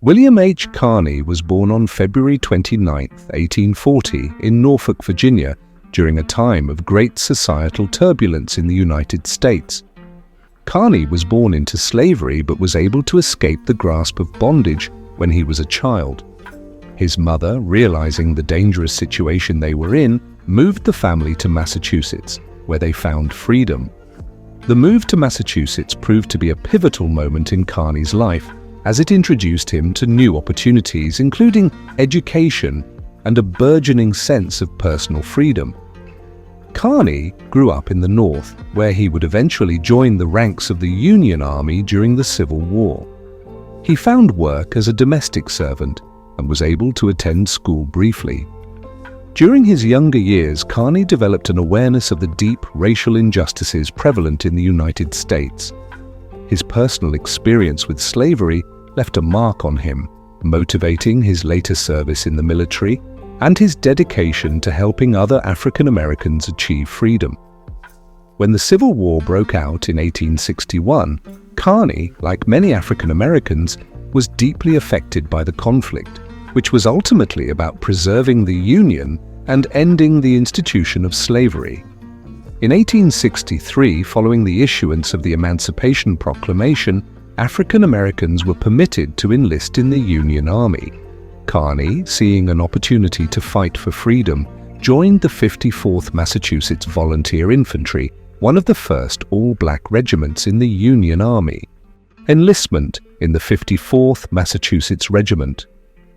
William H. Carney was born on February 29, 1840, in Norfolk, Virginia, during a time of great societal turbulence in the United States. Carney was born into slavery but was able to escape the grasp of bondage when he was a child. His mother, realizing the dangerous situation they were in, moved the family to Massachusetts, where they found freedom. The move to Massachusetts proved to be a pivotal moment in Carney's life, as it introduced him to new opportunities, including education and a burgeoning sense of personal freedom. Carney grew up in the North, where he would eventually join the ranks of the Union Army during the Civil War. He found work as a domestic servant and was able to attend school briefly. During his younger years, Carney developed an awareness of the deep racial injustices prevalent in the United States. His personal experience with slavery left a mark on him, motivating his later service in the military and his dedication to helping other African Americans achieve freedom. When the Civil War broke out in 1861, Carney, like many African Americans, was deeply affected by the conflict, which was ultimately about preserving the Union and ending the institution of slavery. In 1863, following the issuance of the Emancipation Proclamation, African Americans were permitted to enlist in the Union Army. Carney, seeing an opportunity to fight for freedom, joined the 54th Massachusetts Volunteer Infantry, one of the first all-black regiments in the Union Army. Enlistment in the 54th Massachusetts Regiment.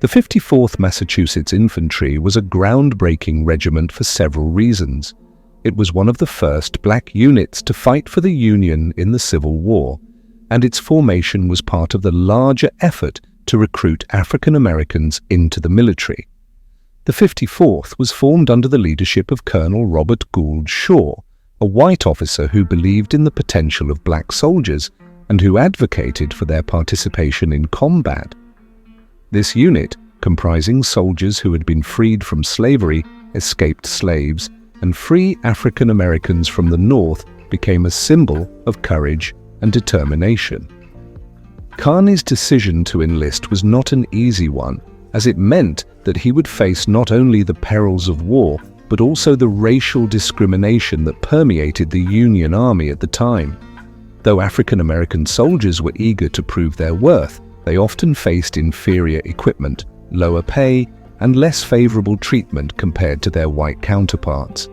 The 54th Massachusetts Infantry was a groundbreaking regiment for several reasons. It was one of the first black units to fight for the Union in the Civil War, and its formation was part of the larger effort to recruit African Americans into the military. The 54th was formed under the leadership of Colonel Robert Gould Shaw, a white officer who believed in the potential of black soldiers and who advocated for their participation in combat. This unit, comprising soldiers who had been freed from slavery, escaped slaves, and free African Americans from the North, became a symbol of courage and determination. Carney's decision to enlist was not an easy one, as it meant that he would face not only the perils of war, but also the racial discrimination that permeated the Union Army at the time. Though African American soldiers were eager to prove their worth, they often faced inferior equipment, lower pay, and less favorable treatment compared to their white counterparts.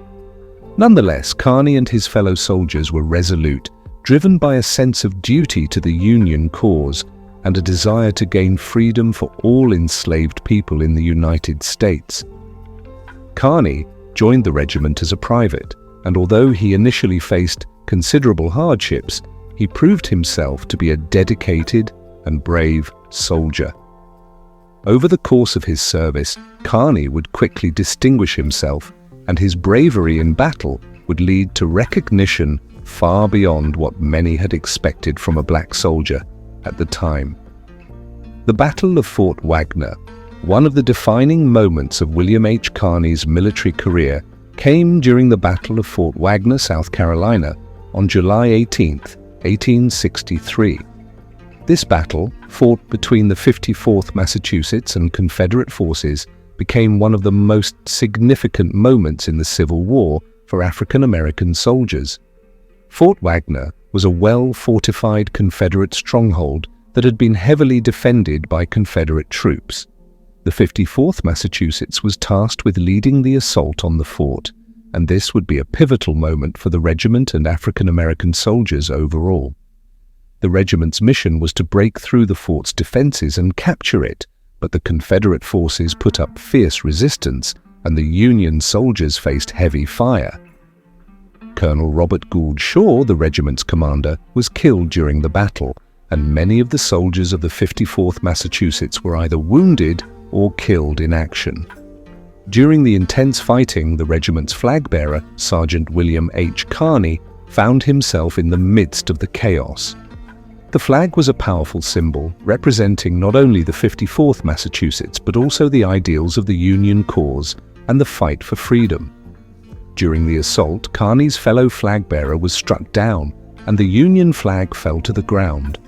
Nonetheless, Carney and his fellow soldiers were resolute, driven by a sense of duty to the Union cause and a desire to gain freedom for all enslaved people in the United States. Carney joined the regiment as a private, and although he initially faced considerable hardships, he proved himself to be a dedicated and brave soldier. Over the course of his service, Carney would quickly distinguish himself, and his bravery in battle would lead to recognition far beyond what many had expected from a black soldier at the time. The Battle of Fort Wagner, one of the defining moments of William H. Carney's military career, came during the Battle of Fort Wagner, South Carolina, on July 18, 1863. This battle, fought between the 54th Massachusetts and Confederate forces, became one of the most significant moments in the Civil War for African American soldiers. Fort Wagner was a well-fortified Confederate stronghold that had been heavily defended by Confederate troops. The 54th Massachusetts was tasked with leading the assault on the fort, and this would be a pivotal moment for the regiment and African American soldiers overall. The regiment's mission was to break through the fort's defenses and capture it, but the Confederate forces put up fierce resistance, and the Union soldiers faced heavy fire. Colonel Robert Gould Shaw, the regiment's commander, was killed during the battle, and many of the soldiers of the 54th Massachusetts were either wounded or killed in action. During the intense fighting, the regiment's flag bearer, Sergeant William H. Carney, found himself in the midst of the chaos. The flag was a powerful symbol, representing not only the 54th Massachusetts, but also the ideals of the Union cause and the fight for freedom. During the assault, Carney's fellow flag bearer was struck down, and the Union flag fell to the ground.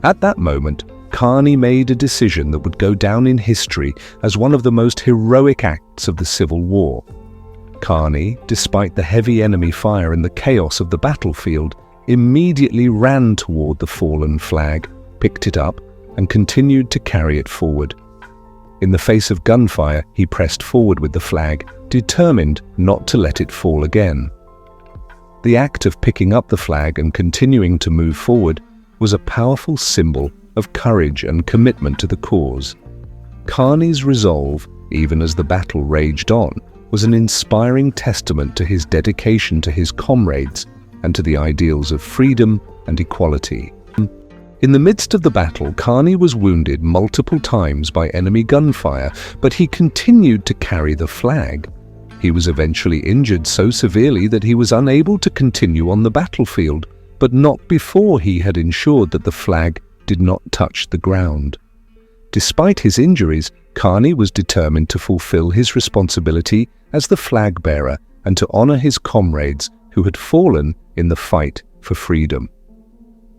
At that moment, Carney made a decision that would go down in history as one of the most heroic acts of the Civil War. Carney, despite the heavy enemy fire and the chaos of the battlefield, immediately ran toward the fallen flag, picked it up, and continued to carry it forward. In the face of gunfire, he pressed forward with the flag, determined not to let it fall again. The act of picking up the flag and continuing to move forward was a powerful symbol of courage and commitment to the cause. Carney's resolve, even as the battle raged on, was an inspiring testament to his dedication to his comrades and to the ideals of freedom and equality. In the midst of the battle, Carney was wounded multiple times by enemy gunfire, but he continued to carry the flag. He was eventually injured so severely that he was unable to continue on the battlefield, but not before he had ensured that the flag did not touch the ground. Despite his injuries, Carney was determined to fulfill his responsibility as the flag bearer and to honor his comrades who had fallen in the fight for freedom.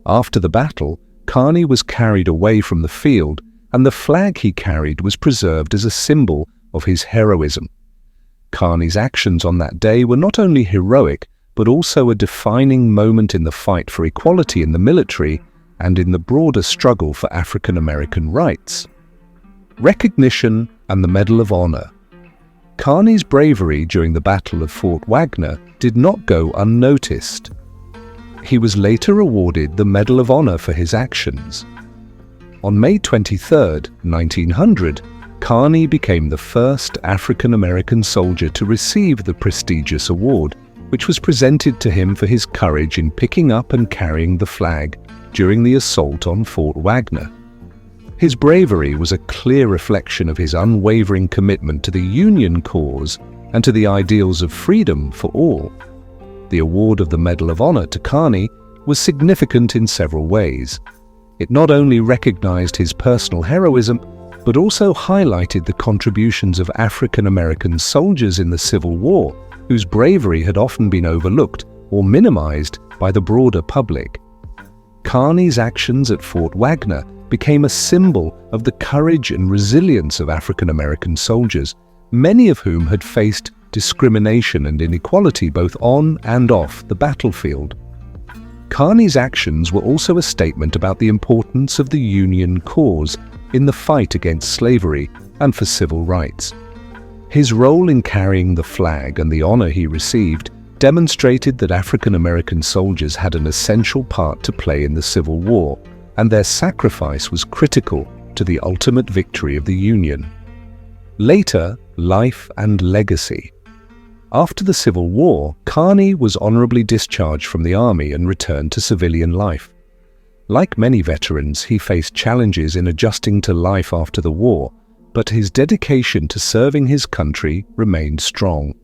After the battle, Carney was carried away from the field, and the flag he carried was preserved as a symbol of his heroism. Carney's actions on that day were not only heroic, but also a defining moment in the fight for equality in the military and in the broader struggle for African American rights. Recognition and the Medal of Honor. Carney's bravery during the Battle of Fort Wagner did not go unnoticed. He was later awarded the Medal of Honor for his actions. On May 23, 1900, Carney became the first African-American soldier to receive the prestigious award, which was presented to him for his courage in picking up and carrying the flag during the assault on Fort Wagner. His bravery was a clear reflection of his unwavering commitment to the Union cause and to the ideals of freedom for all. The award of the Medal of Honor to Carney was significant in several ways. It not only recognized his personal heroism, but also highlighted the contributions of African American soldiers in the Civil War, whose bravery had often been overlooked or minimized by the broader public. Carney's actions at Fort Wagner became a symbol of the courage and resilience of African American soldiers, many of whom had faced discrimination and inequality both on and off the battlefield. Carney's actions were also a statement about the importance of the Union cause in the fight against slavery and for civil rights. His role in carrying the flag and the honor he received demonstrated that African American soldiers had an essential part to play in the Civil War, and their sacrifice was critical to the ultimate victory of the Union. Later, life and legacy. After the Civil War, Carney was honorably discharged from the Army and returned to civilian life. Like many veterans, he faced challenges in adjusting to life after the war, but his dedication to serving his country remained strong.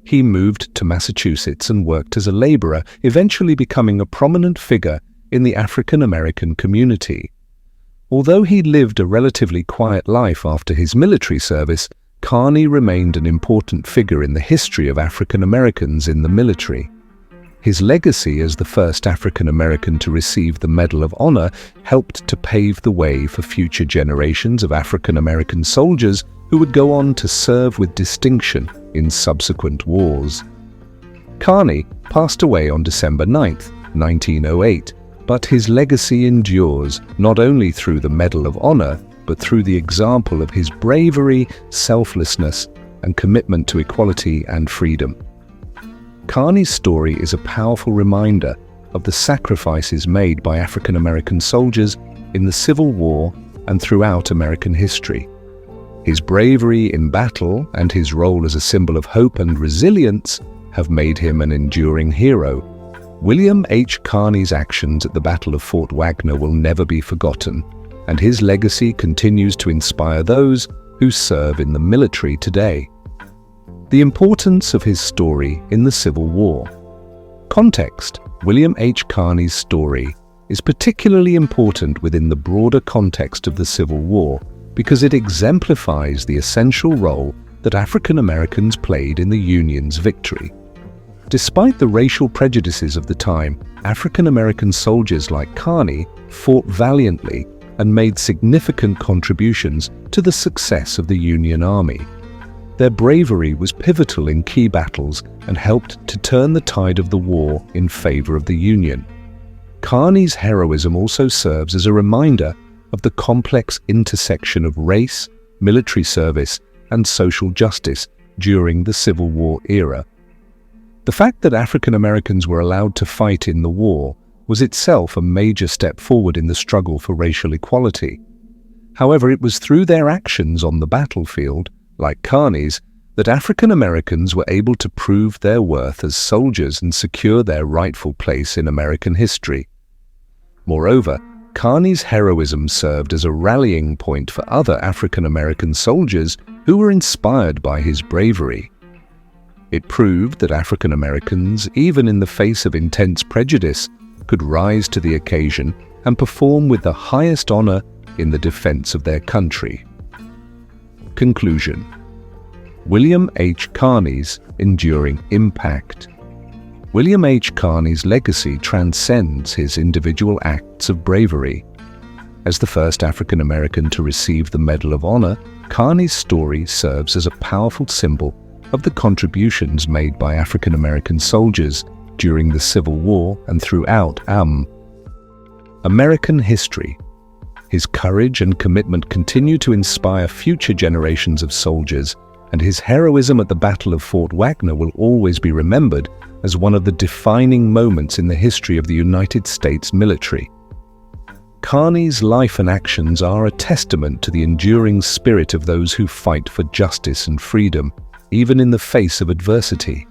He moved to Massachusetts and worked as a laborer, eventually becoming a prominent figure in the African American community. Although he lived a relatively quiet life after his military service, Carney remained an important figure in the history of African Americans in the military. His legacy as the first African American to receive the Medal of Honor helped to pave the way for future generations of African American soldiers who would go on to serve with distinction in subsequent wars. Carney passed away on December 9, 1908, but his legacy endures not only through the Medal of Honor, but through the example of his bravery, selflessness, and commitment to equality and freedom. Carney's story is a powerful reminder of the sacrifices made by African American soldiers in the Civil War and throughout American history. His bravery in battle and his role as a symbol of hope and resilience have made him an enduring hero. William H. Carney's actions at the Battle of Fort Wagner will never be forgotten, and his legacy continues to inspire those who serve in the military today. The importance of his story in the Civil War. Context: William H. Carney's story is particularly important within the broader context of the Civil War because it exemplifies the essential role that African Americans played in the Union's victory. Despite the racial prejudices of the time, African American soldiers like Carney fought valiantly and made significant contributions to the success of the Union Army. Their bravery was pivotal in key battles and helped to turn the tide of the war in favor of the Union. Carney's heroism also serves as a reminder of the complex intersection of race, military service, and social justice during the Civil War era. The fact that African Americans were allowed to fight in the war was itself a major step forward in the struggle for racial equality. However, it was through their actions on the battlefield, like Carney's, that African Americans were able to prove their worth as soldiers and secure their rightful place in American history. Moreover, Carney's heroism served as a rallying point for other African American soldiers who were inspired by his bravery. It proved that African Americans, even in the face of intense prejudice, could rise to the occasion and perform with the highest honor in the defense of their country. Conclusion. William H. Carney's enduring impact. William H. Carney's legacy transcends his individual acts of bravery. As the first African American to receive the Medal of Honor, Carney's story serves as a powerful symbol of the contributions made by African American soldiers during the Civil War and throughout American history. His courage and commitment continue to inspire future generations of soldiers, and his heroism at the Battle of Fort Wagner will always be remembered as one of the defining moments in the history of the United States military. Carney's life and actions are a testament to the enduring spirit of those who fight for justice and freedom, even in the face of adversity.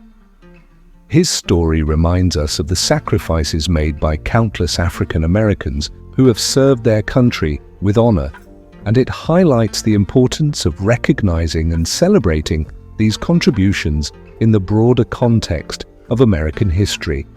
His story reminds us of the sacrifices made by countless African Americans who have served their country with honor, and it highlights the importance of recognizing and celebrating these contributions in the broader context of American history